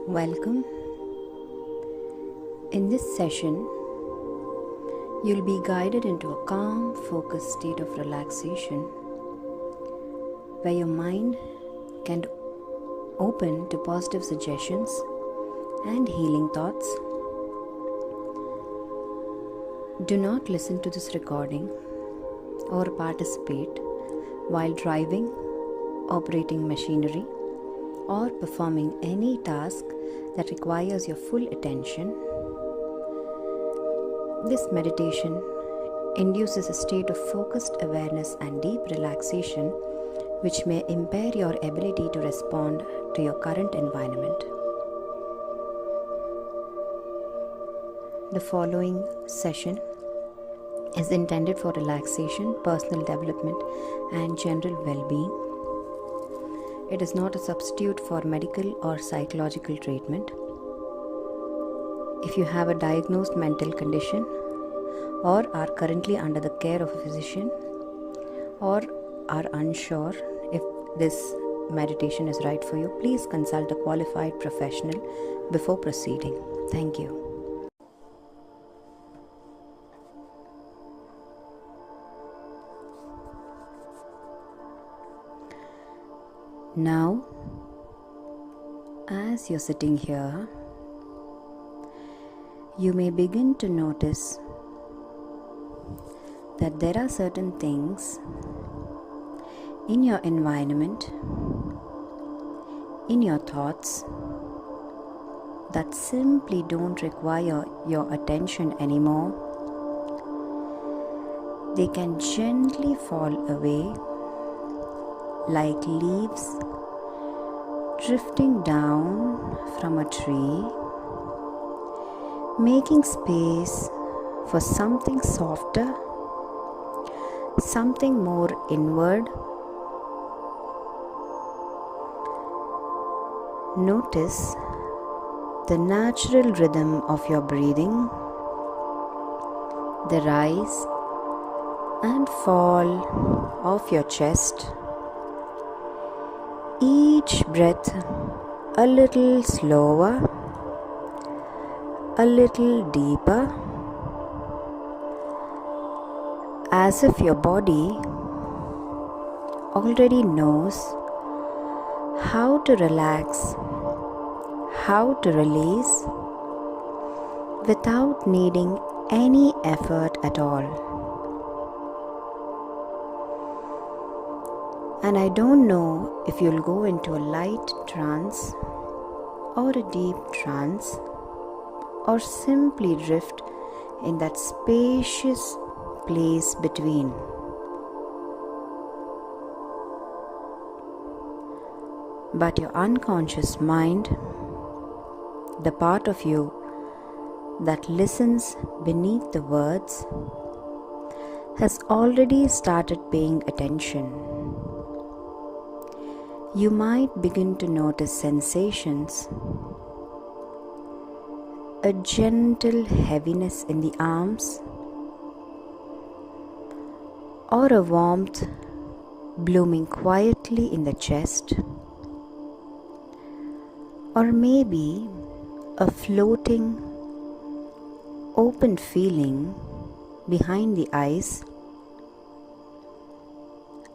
Welcome. In this session, you'll be guided into a calm, focused state of relaxation where your mind can open to positive suggestions and healing thoughts. Do not listen to this recording or participate while driving, operating machinery, or performing any task that requires your full attention. This meditation induces a state of focused awareness and deep relaxation, which may impair your ability to respond to your current environment. The following session is intended for relaxation, personal development, and general well-being. It is not a substitute for medical or psychological treatment. If you have a diagnosed mental condition or are currently under the care of a physician or are unsure if this meditation is right for you, please consult a qualified professional before proceeding. Thank you. Now, as you're sitting here, you may begin to notice that there are certain things in your environment, in your thoughts, that simply don't require your attention anymore. They can gently fall away like leaves drifting down from a tree, making space for something softer, something more inward. Notice the natural rhythm of your breathing, the rise and fall of your chest. Each breath a little slower, a little deeper, as if your body already knows how to relax, how to release without needing any effort at all. And I don't know if you'll go into a light trance or a deep trance or simply drift in that spacious place between. But your unconscious mind, the part of you that listens beneath the words, has already started paying attention. You might begin to notice sensations, a gentle heaviness in the arms, or a warmth blooming quietly in the chest, or maybe a floating, open feeling behind the eyes.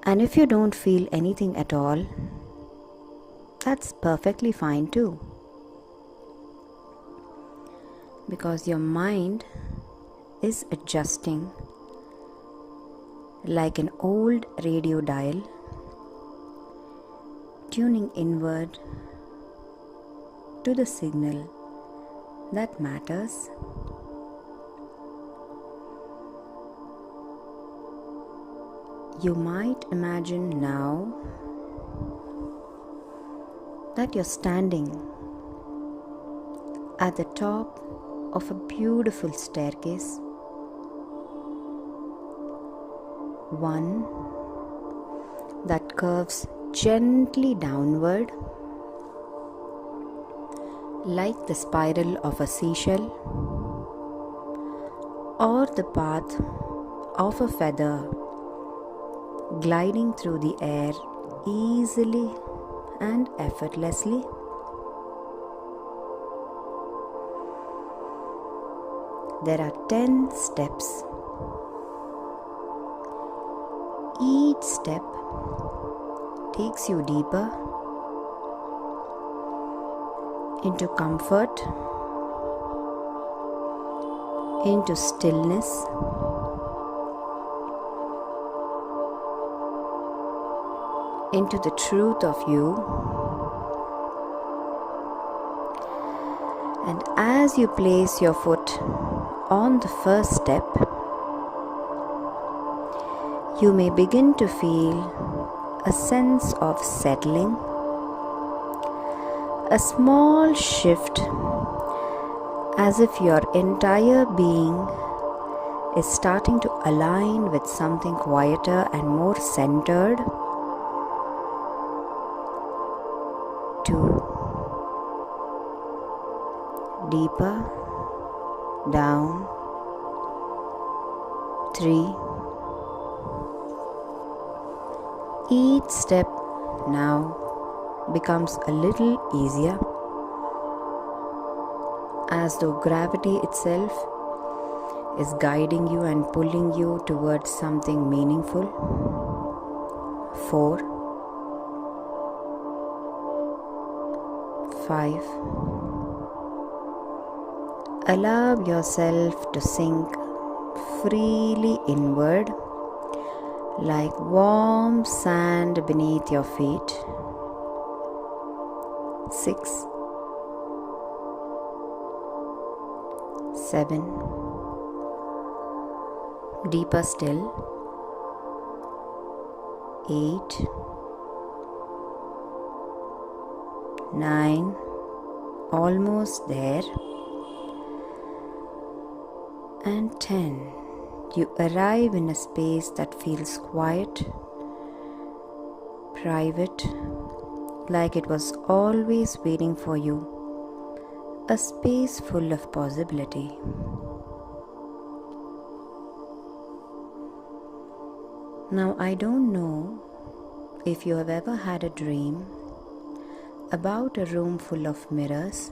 And if you don't feel anything at all, that's perfectly fine too, because your mind is adjusting like an old radio dial, tuning inward to the signal that matters. You might imagine now that you're standing at the top of a beautiful staircase, one that curves gently downward like the spiral of a seashell, or the path of a feather gliding through the air, easily and effortlessly. There are 10 steps. Each step takes you deeper into comfort, into stillness, into the truth of you. And as you place your foot on the first step, you may begin to feel a sense of settling, a small shift, as if your entire being is starting to align with something quieter and more centered. 2. Deeper down. 3. Each step now becomes a little easier, as though gravity itself is guiding you and pulling you towards something meaningful. 4. 5. Allow yourself to sink freely inward, like warm sand beneath your feet. 6. 7. Deeper still. 8. 9. Almost there. And 10. You arrive in a space that feels quiet, private, like it was always waiting for you, a space full of possibility. Now, I don't know if you have ever had a dream about a room full of mirrors,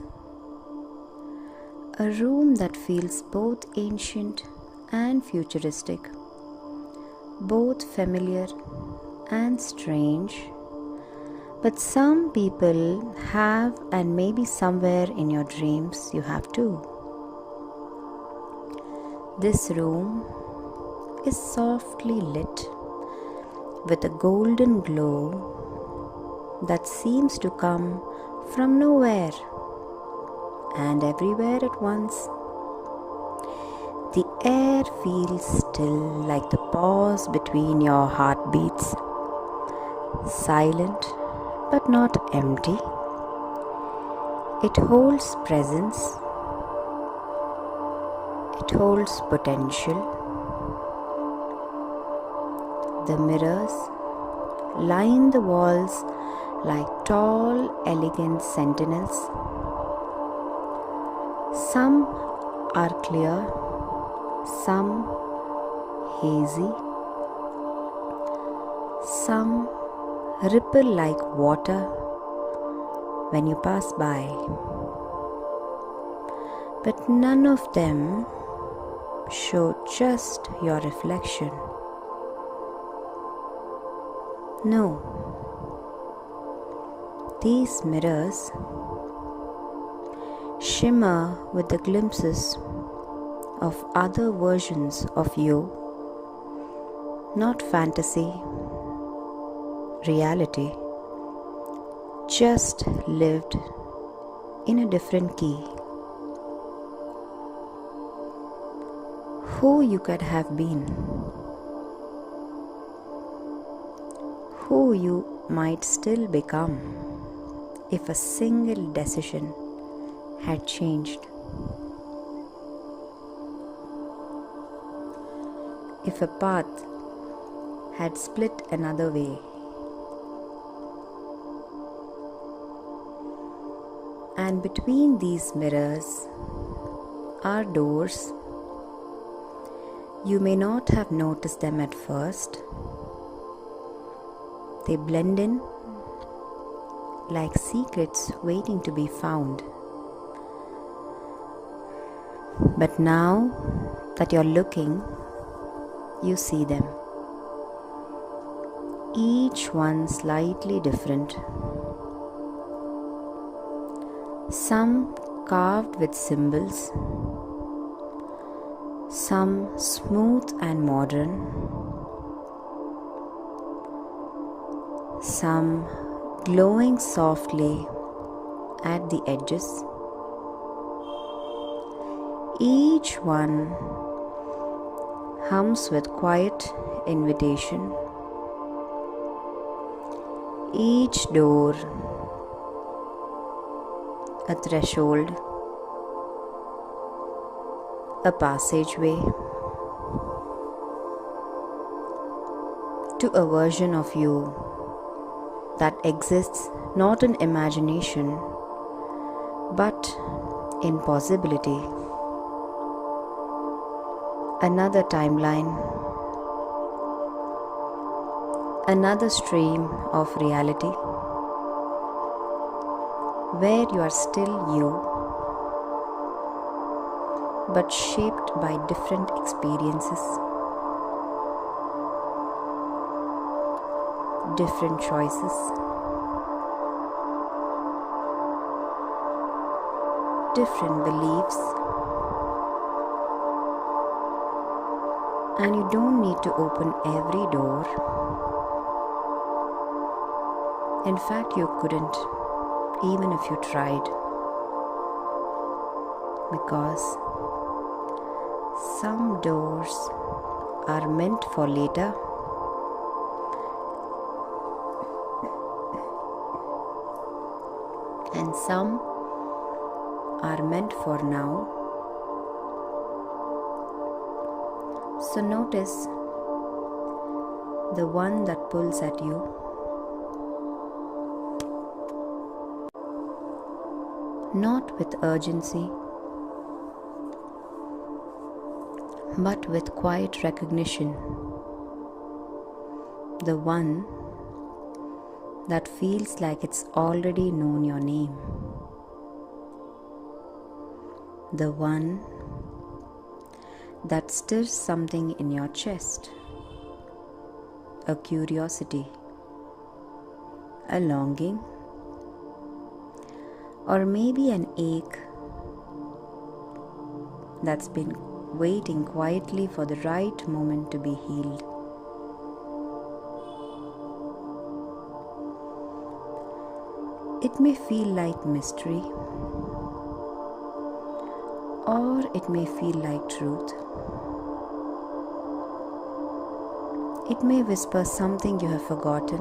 a room that feels both ancient and futuristic, both familiar and strange. But some people have, and maybe somewhere in your dreams you have too. This room is softly lit with a golden glow that seems to come from nowhere and everywhere at once. The air feels still, like the pause between your heartbeats, silent but not empty. It holds presence, it holds potential. The mirrors line the walls like tall, elegant sentinels. Some are clear, some hazy, some ripple like water when you pass by, but none of them show just your reflection. No, these mirrors shimmer with the glimpses of other versions of you, not fantasy, reality, just lived in a different key. Who you could have been, who you might still become if a single decision had changed. If a path had split another way. And between these mirrors are doors. You may not have noticed them at first. They blend in like secrets waiting to be found. But now that you're looking, you see them. Each one slightly different. Some carved with symbols, some smooth and modern, some glowing softly at the edges. Each one hums with quiet invitation. Each door a threshold, a passageway to a version of you that exists not in imagination but in possibility. Another timeline, another stream of reality where you are still you, but shaped by different experiences, different choices, different beliefs, and you don't need to open every door. In fact, you couldn't, even if you tried, because some doors are meant for later, and some are meant for now. So notice the one that pulls at you. Not with urgency, but with quiet recognition. The one that feels like it's already known your name. The one that stirs something in your chest. A curiosity, a longing, or maybe an ache that's been waiting quietly for the right moment to be healed. It may feel like mystery, or it may feel like truth. It may whisper something you have forgotten,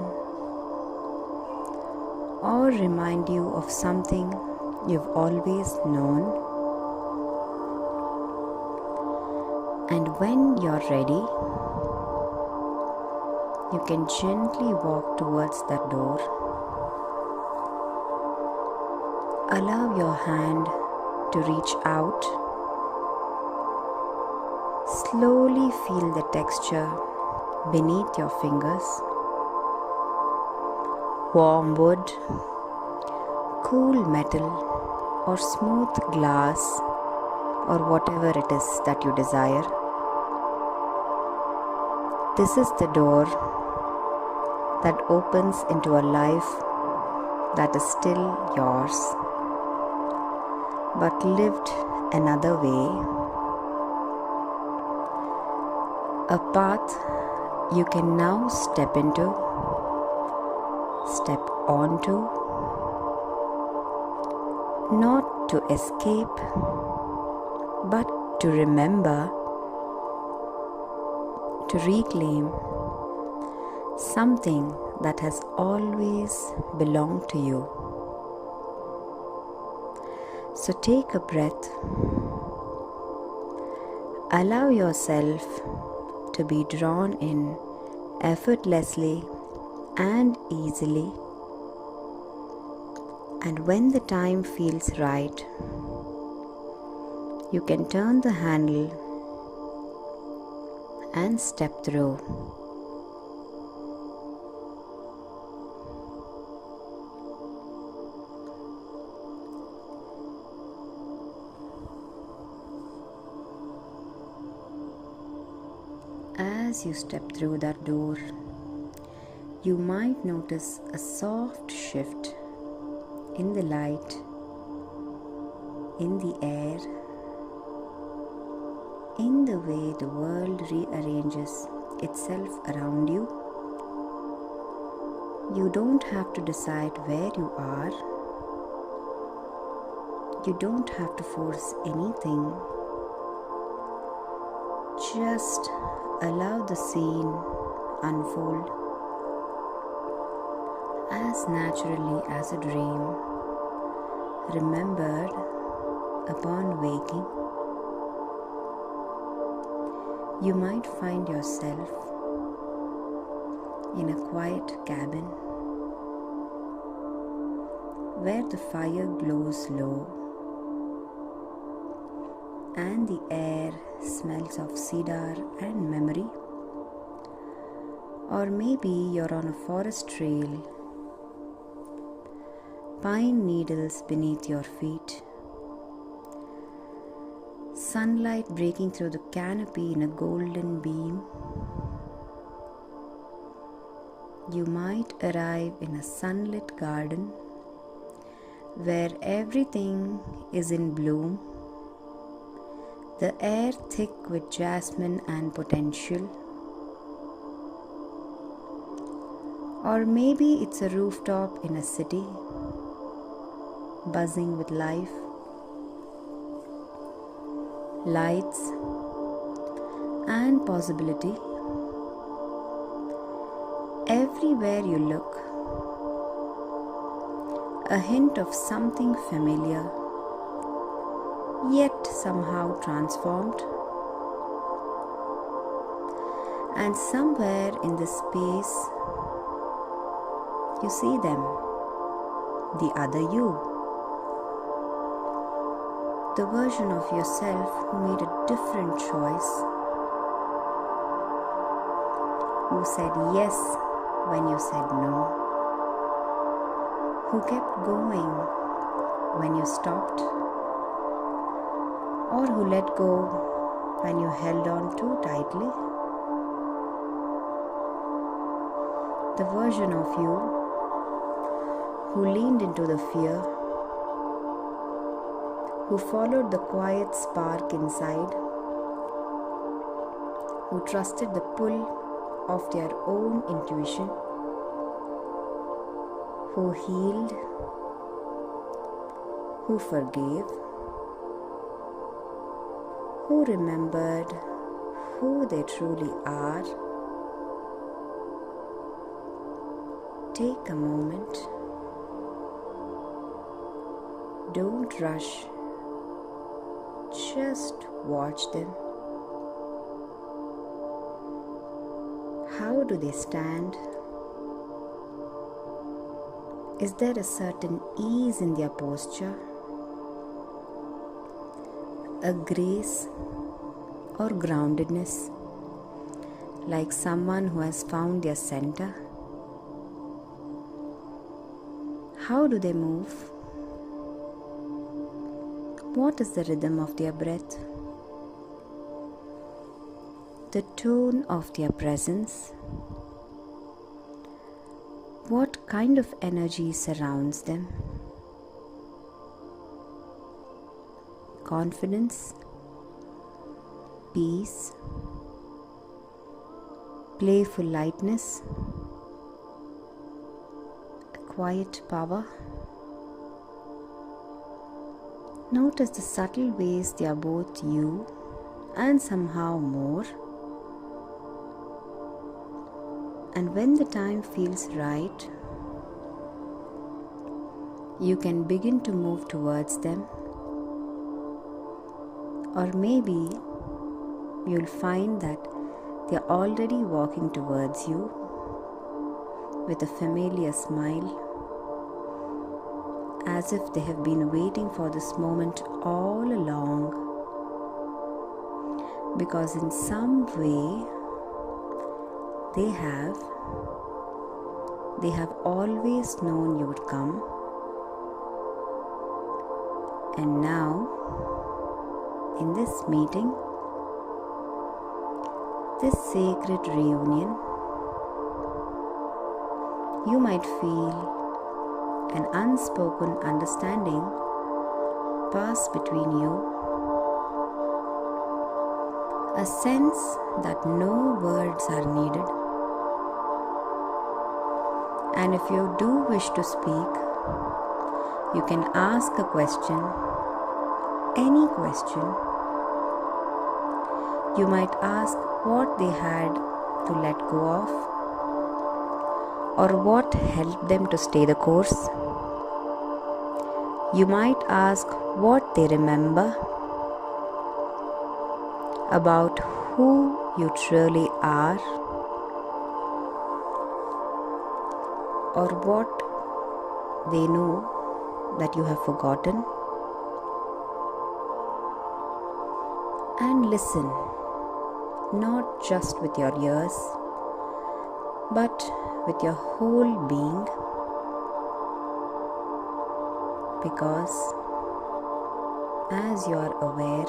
or remind you of something you've always known. And when you're ready, you can gently walk towards that door. Allow your hand to reach out. Slowly feel the texture beneath your fingers. Warm wood, cool metal, or smooth glass, or whatever it is that you desire. This is the door that opens into a life that is still yours, but lived another way. A path you can now step into, step onto, not to escape, but to remember, to reclaim something that has always belonged to you. So take a breath. Allow yourself to be drawn in effortlessly and easily. And when the time feels right, you can turn the handle and step through. As you step through that door, you might notice a soft shift in the light, in the air, in the way the world rearranges itself around you. You don't have to decide where you are. You don't have to force anything. Just allow the scene unfold as naturally as a dream, remembered upon waking. You might find yourself in a quiet cabin where the fire glows low and the air smells of cedar and memory. Or maybe you're on a forest trail, pine needles beneath your feet, sunlight breaking through the canopy in a golden beam. You might arrive in a sunlit garden where everything is in bloom, the air thick with jasmine and potential. Or maybe it's a rooftop in a city, buzzing with life, lights, and possibility. Everywhere you look, a hint of something familiar, yet somehow transformed. And somewhere in this space, you see them, the other you, the version of yourself who made a different choice, who said yes when you said no, who kept going when you stopped, or who let go when you held on too tightly. The version of you who leaned into the fear, who followed the quiet spark inside, who trusted the pull of their own intuition, who healed, who forgave, who remembered who they truly are. Take a moment. Don't rush. Just watch them. How do they stand? Is there a certain ease in their posture? A grace or groundedness, like someone who has found their center? How do they move? What is the rhythm of their breath? The tone of their presence? What kind of energy surrounds them? Confidence, peace, playful lightness, a quiet power. Notice the subtle ways they are both you and somehow more. And when the time feels right, you can begin to move towards them. Or maybe you'll find that they're already walking towards you with a familiar smile, as if they have been waiting for this moment all along, because in some way they have always known you would come, and now in this meeting this sacred reunion, you might feel an unspoken understanding pass between you, a sense that no words are needed. And if you do wish to speak, you can ask a question, any question. You might ask what they had to let go of, or what helped them to stay the course. You might ask what they remember about who you truly are, or what they know that you have forgotten. And listen, not just with your ears, but with your whole being, because as you are aware,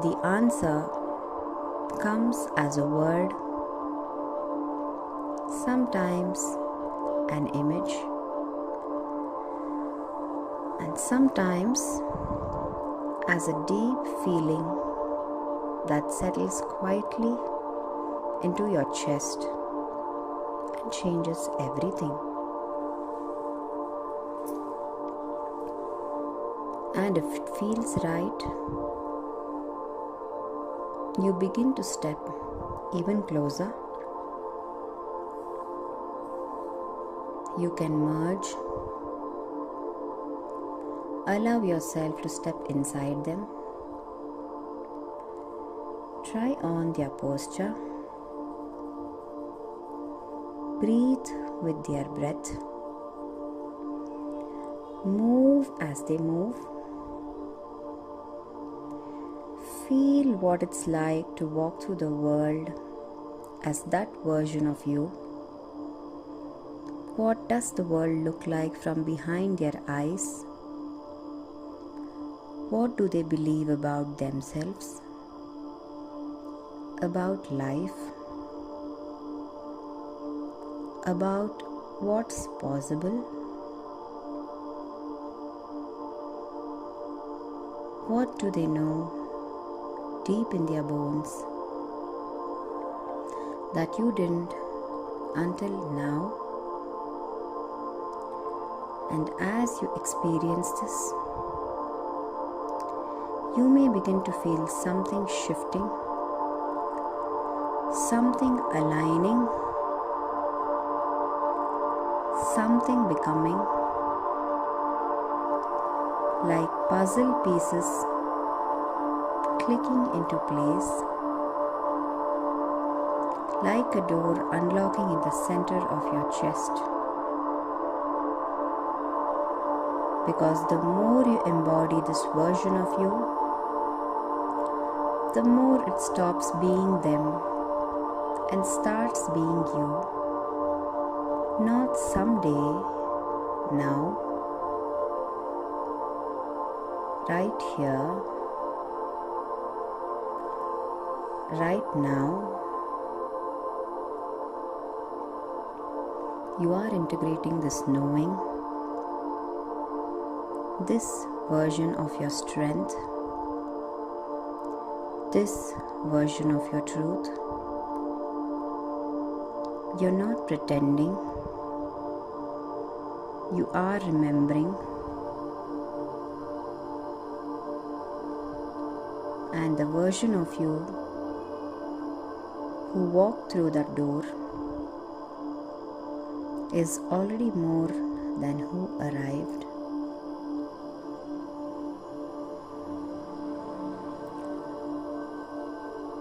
the answer comes as a word, sometimes an image, and sometimes as a deep feeling that settles quietly into your chest and changes everything. And if it feels right, you begin to step even closer. You can merge. Allow yourself to step inside them. Try on their posture. Breathe with their breath. Move as they move. Feel what it's like to walk through the world as that version of you. What does the world look like from behind their eyes? What do they believe about themselves? About life? About what's possible? What do they know deep in their bones that you didn't until now? And as you experience this, you may begin to feel something shifting, something aligning, something becoming, like puzzle pieces clicking into place, like a door unlocking in the center of your chest. Because the more you embody this version of you, the more it stops being them and starts being you. Not someday, now, right here, right now. You are integrating this knowing, this version of your strength, this version of your truth. You're not pretending, you are remembering, and the version of you who walked through that door is already more than who arrived.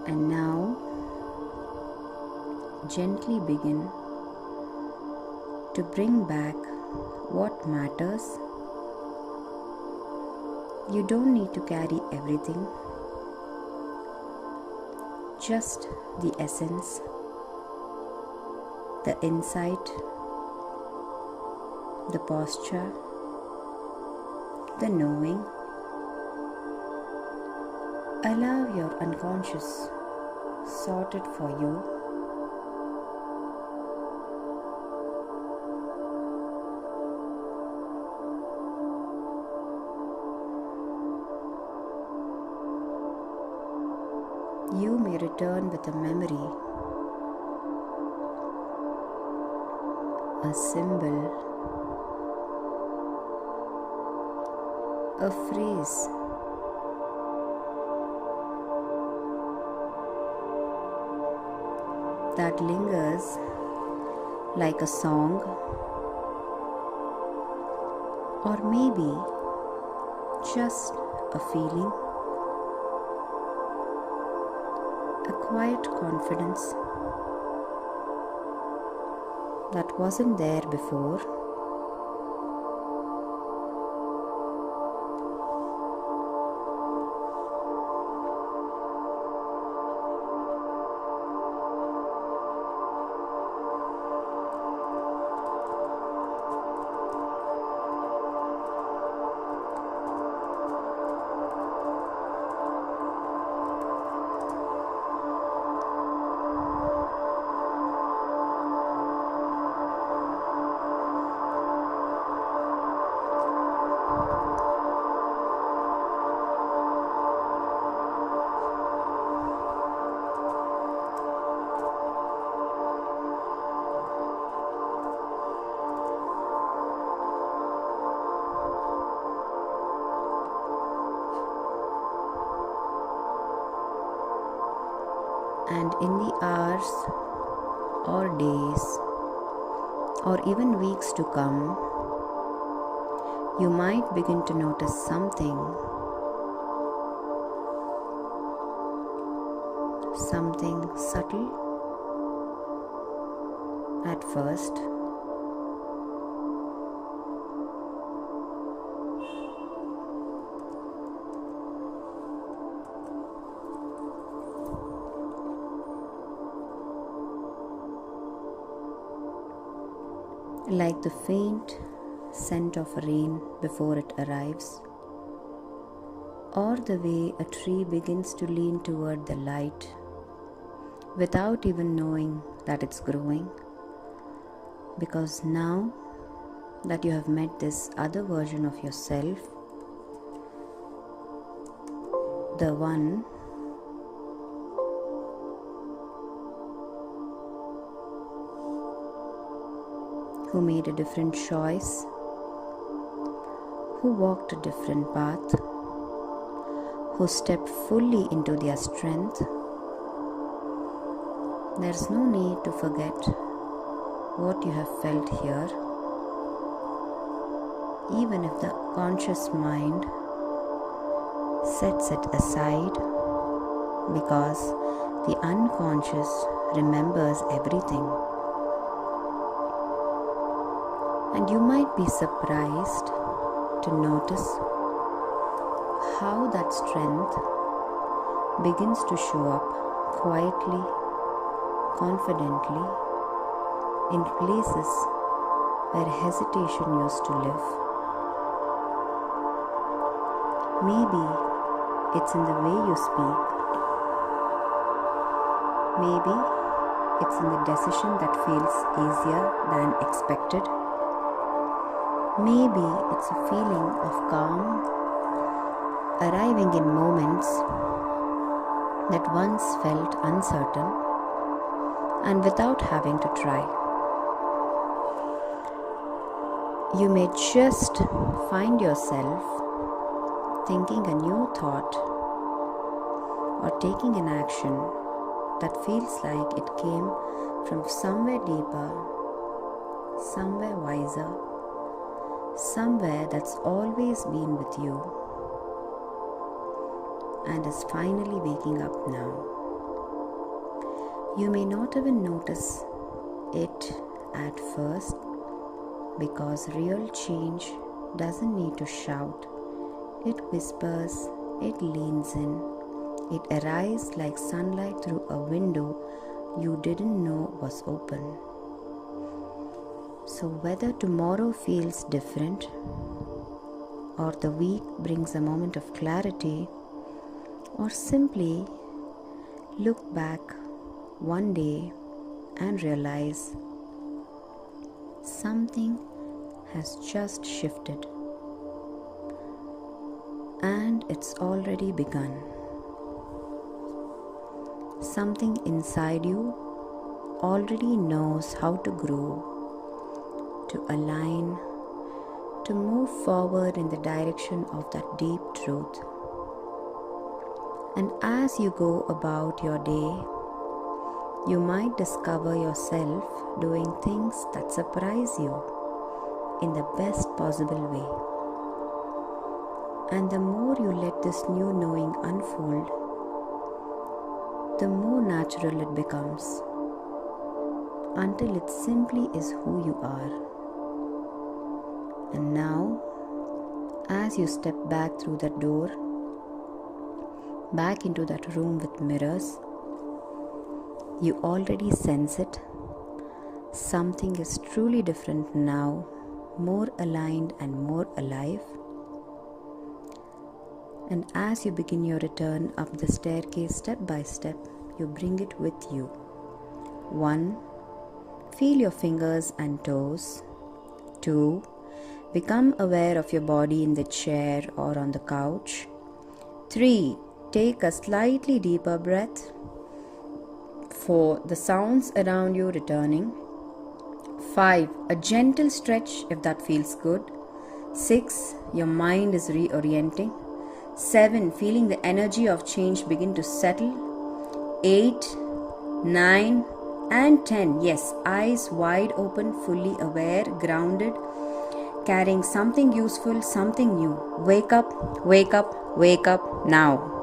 And now, gently begin to bring back what matters. You don't need to carry everything, just the essence, the insight, the posture, the knowing. Allow your unconscious sorted for you. You may return with a memory, a symbol, a phrase, that lingers like a song, or maybe just a feeling, a quiet confidence that wasn't there before. And in the hours or days or even weeks to come, you might begin to notice something subtle at first, like the faint scent of rain before it arrives, or the way a tree begins to lean toward the light without even knowing that it's growing, because now that you have met this other version of yourself, the one who made a different choice, who walked a different path, who stepped fully into their strength. There's no need to forget what you have felt here, even if the conscious mind sets it aside, because the unconscious remembers everything. And you might be surprised to notice how that strength begins to show up quietly, confidently, in places where hesitation used to live. Maybe it's in the way you speak. Maybe it's in the decision that feels easier than expected. Maybe it's a feeling of calm arriving in moments that once felt uncertain and without having to try. You may just find yourself thinking a new thought or taking an action that feels like it came from somewhere deeper, somewhere wiser, somewhere that's always been with you and is finally waking up now. You may not even notice it at first, because real change doesn't need to shout. It whispers, it leans in, it arrives like sunlight through a window you didn't know was open. So whether tomorrow feels different, or the week brings a moment of clarity, or simply Look back one day and realize something has just shifted and it's already begun. Something inside you already knows how to grow, to align, to move forward in the direction of that deep truth. And as you go about your day, you might discover yourself doing things that surprise you in the best possible way. And the more you let this new knowing unfold, the more natural it becomes, until it simply is who you are. And now, as you step back through that door, back into that room with mirrors, you already sense it. Something is truly different now, more aligned and more alive. And as you begin your return up the staircase step by step, you bring it with you. 1. Feel your fingers and toes. 2. Become aware of your body in the chair or on the couch. 3. Take a slightly deeper breath. 4. The sounds around you returning. 5. A gentle stretch if that feels good. 6. Your mind is reorienting. 7. Feeling the energy of change begin to settle. 8, 9 and 10. Yes, eyes wide open, fully aware, grounded, carrying something useful, something new. Wake up, wake up, wake up now.